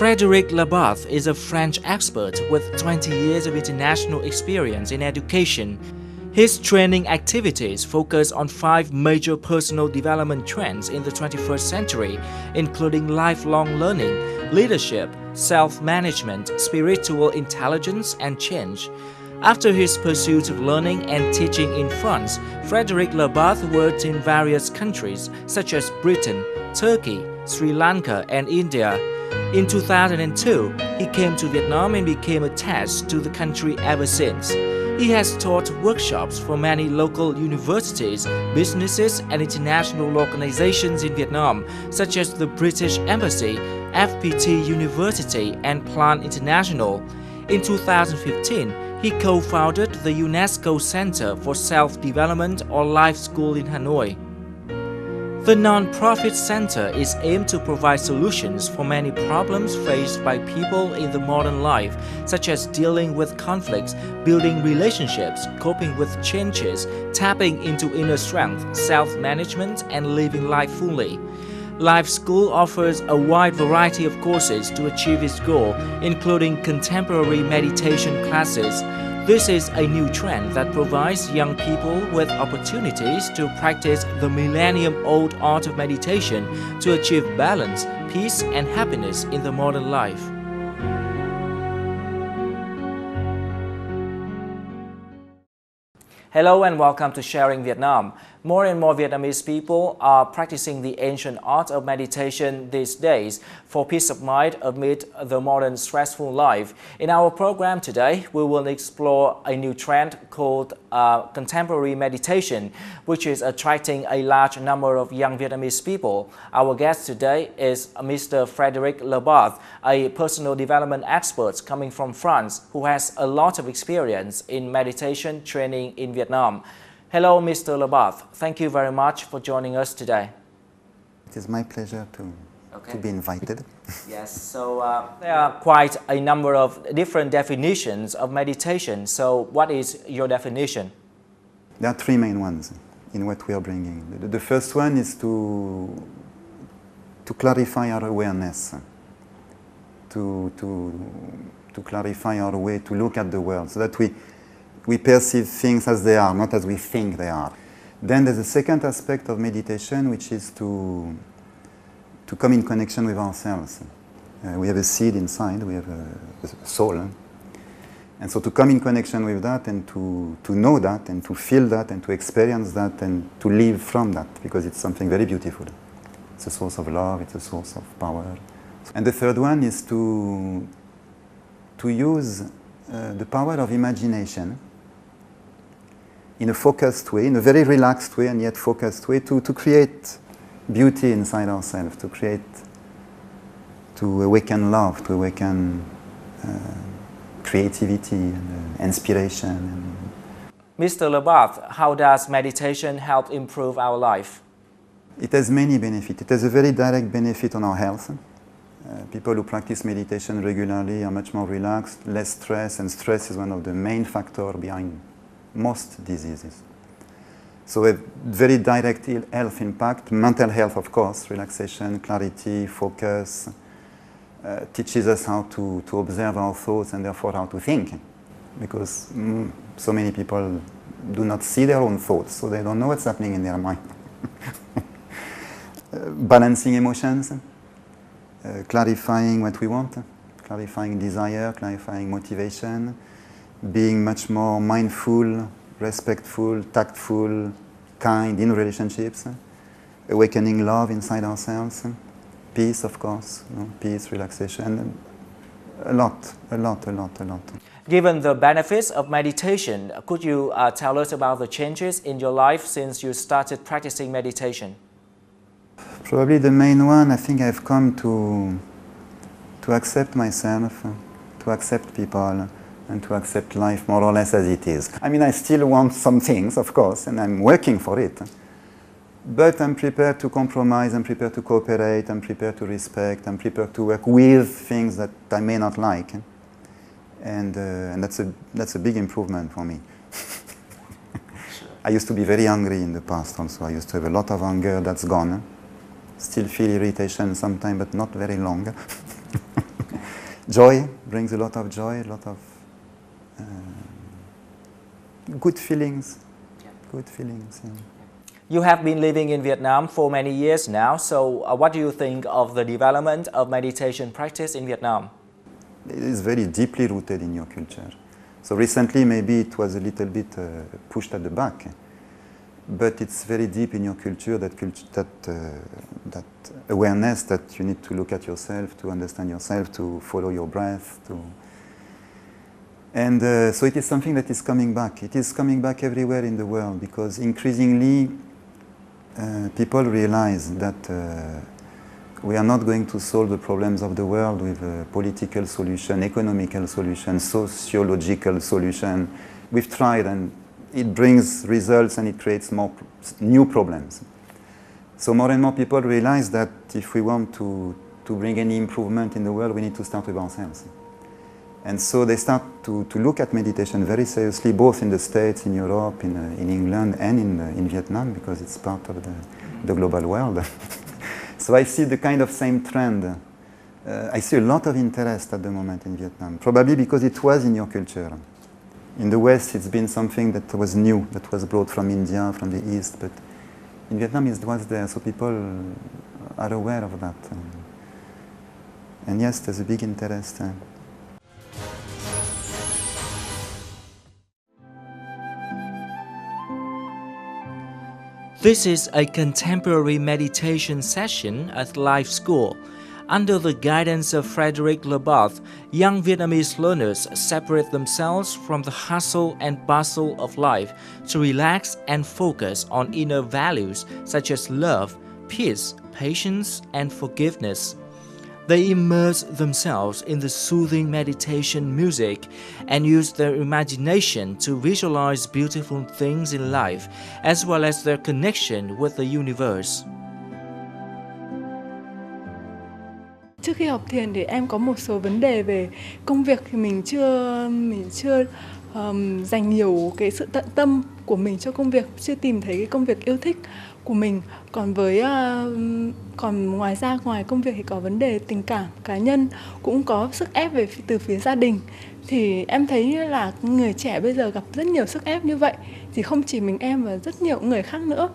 Frédéric Labarthe is a French expert with 20 years of international experience in education. His training activities focus on 5 major personal development trends in the 21st century, including lifelong learning, leadership, self-management, spiritual intelligence, and change. After his pursuit of learning and teaching in France, Frédéric Labarthe worked in various countries such as Britain, Turkey, Sri Lanka, and India. In 2002, he came to Vietnam and became attached to the country ever since. He has taught workshops for many local universities, businesses, and international organizations in Vietnam, such as the British Embassy, FPT University, and Plan International. In 2015, he co-founded the UNESCO Center for Self-Development or Life School in Hanoi. The non-profit center is aimed to provide solutions for many problems faced by people in the modern life, such as dealing with conflicts, building relationships, coping with changes, tapping into inner strength, self-management, and living life fully. Life School offers a wide variety of courses to achieve its goal, including contemporary meditation classes. This is a new trend that provides young people with opportunities to practice the millennium-old art of meditation to achieve balance, peace, and happiness in the modern life. Hello and welcome to Sharing Vietnam. More and more Vietnamese people are practicing the ancient art of meditation these days for peace of mind amid the modern stressful life. In our program today, we will explore a new trend called contemporary meditation, which is attracting a large number of young Vietnamese people. Our guest today is Mr. Frédéric Labarthe, a personal development expert coming from France who has a lot of experience in meditation training in Vietnam. Hello, Mr. Labarthe. Thank you very much for joining us today. It is my pleasure to be invited. Yes, so there are quite a number of different definitions of meditation. So what is your definition? There are 3 main ones in what we are bringing. The first one is to clarify our awareness, to clarify our way to look at the world, so that we perceive things as they are, not as we think they are. Then there's a second aspect of meditation, which is to come in connection with ourselves. We have a seed inside, we have a soul. And so to come in connection with that and to know that and to feel that and to experience that and to live from that, because it's something very beautiful. It's a source of love, it's a source of power. And the third one is to use the power of imagination in a focused way, in a very relaxed way and yet focused way, to create beauty inside ourselves, to awaken love, to awaken creativity and inspiration. Mr. Labarthe, how does meditation help improve our life? It has many benefits. It has a very direct benefit on our health. People who practice meditation regularly are much more relaxed, less stress, and stress is one of the main factors behind most diseases. So a very direct health impact, mental health of course, relaxation, clarity, focus, teaches us how to observe our thoughts and therefore how to think, because so many people do not see their own thoughts, so they don't know what's happening in their mind. Balancing emotions, clarifying what we want, clarifying desire, clarifying motivation, being much more mindful, respectful, tactful, kind in relationships, awakening love inside ourselves, peace, of course, peace, relaxation, a lot. Given the benefits of meditation, could you tell us about the changes in your life since you started practicing meditation? Probably the main one, I think I've come to accept myself, to accept people, and to accept life more or less as it is. I mean, I still want some things, of course, and I'm working for it. But I'm prepared to compromise, I'm prepared to cooperate, I'm prepared to respect, I'm prepared to work with things that I may not like. And that's a big improvement for me. I used to be very angry in the past also. I used to have a lot of anger, that's gone. Still feel irritation sometimes, but not very long. Joy brings a lot of joy, a lot of good feelings. Yeah. Good feelings. Yeah. You have been living in Vietnam for many years now, so what do you think of the development of meditation practice in Vietnam? It is very deeply rooted in your culture. So recently maybe it was a little bit pushed at the back, but it's very deep in your culture, that awareness that you need to look at yourself, to understand yourself, to follow your breath. And so it is something that is coming back. It is coming back everywhere in the world, because increasingly people realize that we are not going to solve the problems of the world with a political solution, economical solution, sociological solution. We've tried, and it brings results and it creates more new problems. So more and more people realize that if we want to bring any improvement in the world, we need to start with ourselves. And so they start to look at meditation very seriously, both in the States, in Europe, in England, and in Vietnam, because it's part of the global world. So I see the kind of same trend. I see a lot of interest at the moment in Vietnam, probably because it was in your culture. In the West, it's been something that was new, that was brought from India, from the East, but in Vietnam it was there, so people are aware of that. And yes, there's a big interest. This is a contemporary meditation session at Life School. Under the guidance of Frederic Labarthe, young Vietnamese learners separate themselves from the hustle and bustle of life to relax and focus on inner values such as love, peace, patience, and forgiveness. They immerse themselves in the soothing meditation music and use their imagination to visualize beautiful things in life, as well as their connection with the universe. Trước khi học thiền thì em có một số vấn đề về công việc thì mình chưa dành nhiều cái sự tận tâm của mình cho công việc, chưa tìm thấy cái công việc yêu thích của mình. Còn ngoài ra, ngoài công việc thì có vấn đề tình cảm cá nhân, cũng có sức ép từ phía gia đình. Thì em thấy là người trẻ bây giờ gặp rất nhiều sức ép như vậy, thì không chỉ mình em và rất nhiều người khác nữa.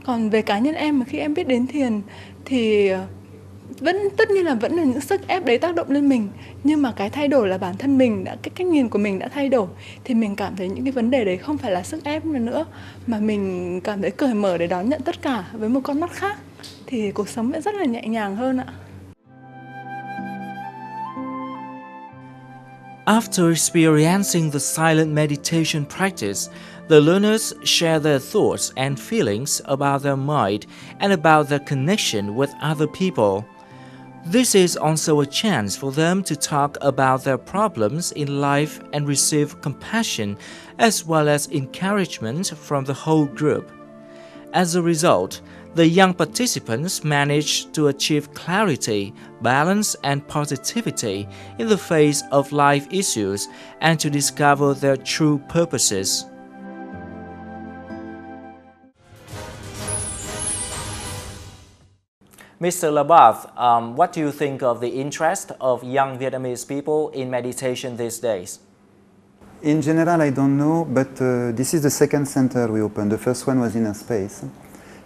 Còn về cá nhân em, mà khi em biết đến thiền thì tất nhiên là vẫn là những sức ép đấy tác động lên mình, nhưng mà cái thay đổi là bản thân mình cái cách nhìn của mình đã thay đổi, thì mình cảm thấy những cái vấn đề đấy không phải là sức ép nữa, mà mình cảm thấy cởi mở để đón nhận tất cả với một con mắt khác, thì cuộc sống sẽ rất là nhẹ nhàng hơn ạ. After experiencing the silent meditation practice, the learners share their thoughts and feelings about their mind and about their connection with other people. This is also a chance for them to talk about their problems in life and receive compassion as well as encouragement from the whole group. As a result, the young participants managed to achieve clarity, balance, and positivity in the face of life issues and to discover their true purposes. Mr. Labarthe, what do you think of the interest of young Vietnamese people in meditation these days? In general, I don't know, but this is the second center we opened. The first one was Inner Space.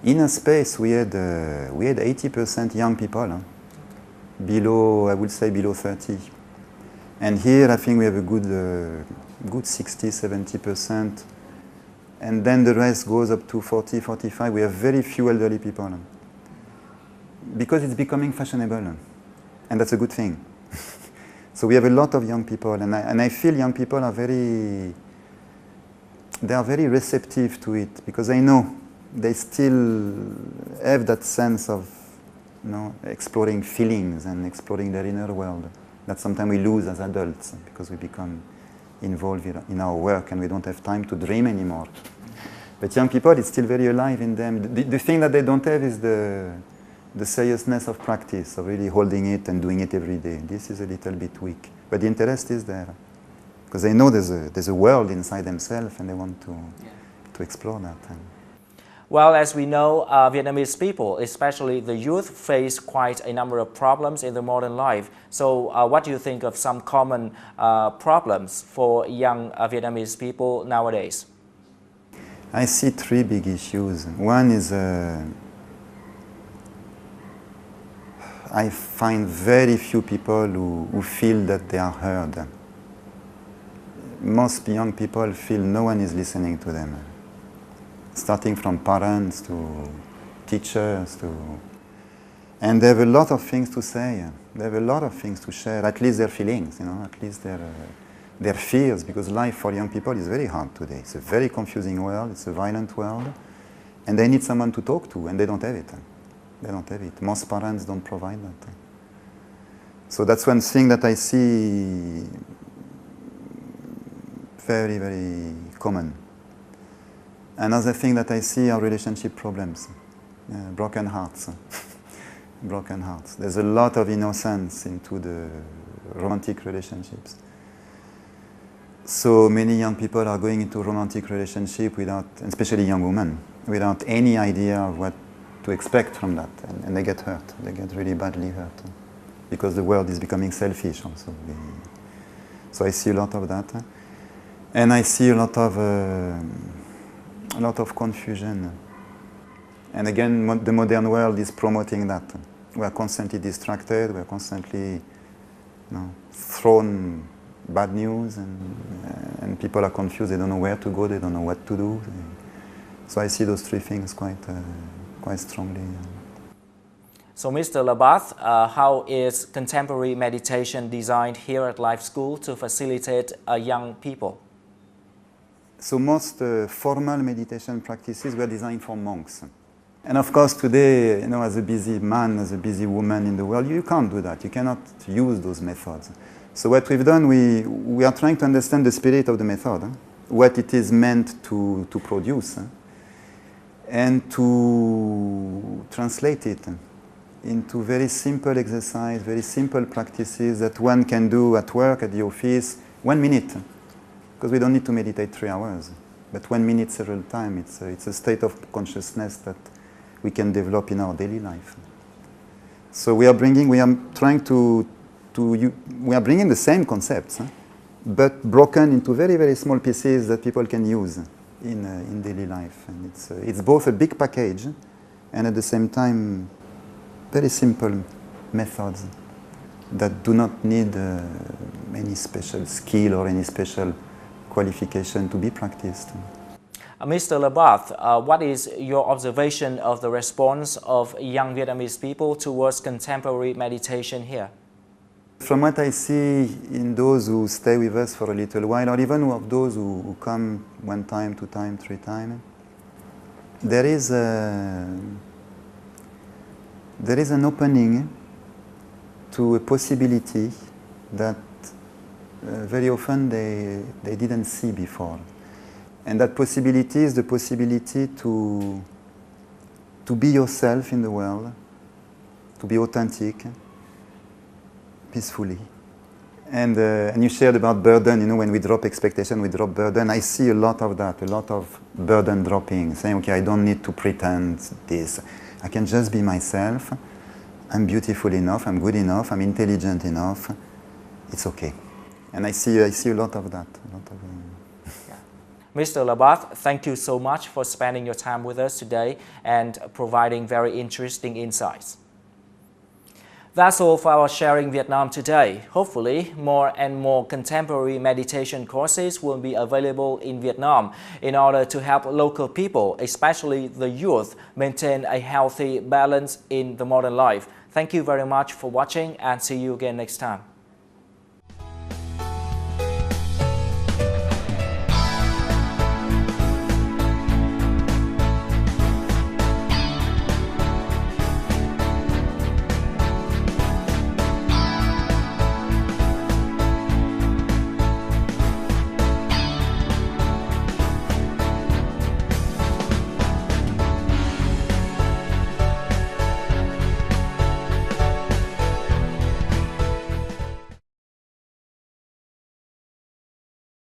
Inner Space, we had 80% young people, below, I would say below 30. And here I think we have a good 60, 70%. And then the rest goes up to 40, 45. We have very few elderly people. Because it's becoming fashionable, and that's a good thing. So we have a lot of young people, and I feel young people are very receptive to it, because I know they still have that sense of, exploring feelings and exploring their inner world that sometimes we lose as adults because we become involved in our work and we don't have time to dream anymore. But young people, it's still very alive in them. The thing that they don't have is the seriousness of practice, of really holding it and doing it every day. This is a little bit weak. But the interest is there. Because they know there's a world inside themselves and they want to explore that. Well, as we know, Vietnamese people, especially the youth, face quite a number of problems in the modern life. So what do you think of some common problems for young Vietnamese people nowadays? I see three big issues. One is I find very few people who feel that they are heard. Most young people feel no one is listening to them, starting from parents to teachers and they have a lot of things to say. They have a lot of things to share, at least their feelings, at least their fears, because life for young people is very hard today. It's a very confusing world, it's a violent world, and they need someone to talk to, and they don't have it. They don't have it. Most parents don't provide that. So that's one thing that I see very, very common. Another thing that I see are relationship problems, broken hearts. Broken hearts. There's a lot of innocence into the romantic relationships. So many young people are going into romantic relationship without, especially young women, without any idea of what to expect from that, and they get hurt. They get really badly hurt because the world is becoming selfish also. So I see a lot of that, and I see a lot of confusion. And again, the modern world is promoting that. We are constantly distracted. We are constantly thrown bad news, and people are confused. They don't know where to go. They don't know what to do. So I see those three things quite strongly. So, Mr. Labath, how is contemporary meditation designed here at Life School to facilitate young people? So most formal meditation practices were designed for monks. And of course today, as a busy man, as a busy woman in the world, you can't do that. You cannot use those methods. So what we've done, we are trying to understand the spirit of the method, what it is meant to produce, and to translate it into very simple exercise, very simple practices that one can do at work, at the office, 1 minute. Because we don't need to meditate 3 hours, but 1 minute several times. It's a state of consciousness that we can develop in our daily life. So we are bringing the same concepts, but broken into very, very small pieces that people can use in daily life. And it's both a big package and at the same time very simple methods that do not need any special skill or any special qualification to be practiced. Mr. Labath, what is your observation of the response of young Vietnamese people towards contemporary meditation here? From what I see in those who stay with us for a little while, or even of those who come 1 time, 2 times, 3 times, there is an opening to a possibility that very often they didn't see before. And that possibility is the possibility to be yourself in the world, to be authentic, peacefully. And you shared about burden, when we drop expectation, we drop burden. I see a lot of that, a lot of burden dropping, saying, okay, I don't need to pretend this. I can just be myself. I'm beautiful enough, I'm good enough, I'm intelligent enough. It's okay. And I see a lot of that. Mr. Labath, thank you so much for spending your time with us today and providing very interesting insights. That's all for our Sharing Vietnam today. Hopefully, more and more contemporary meditation courses will be available in Vietnam in order to help local people, especially the youth, maintain a healthy balance in the modern life. Thank you very much for watching and see you again next time.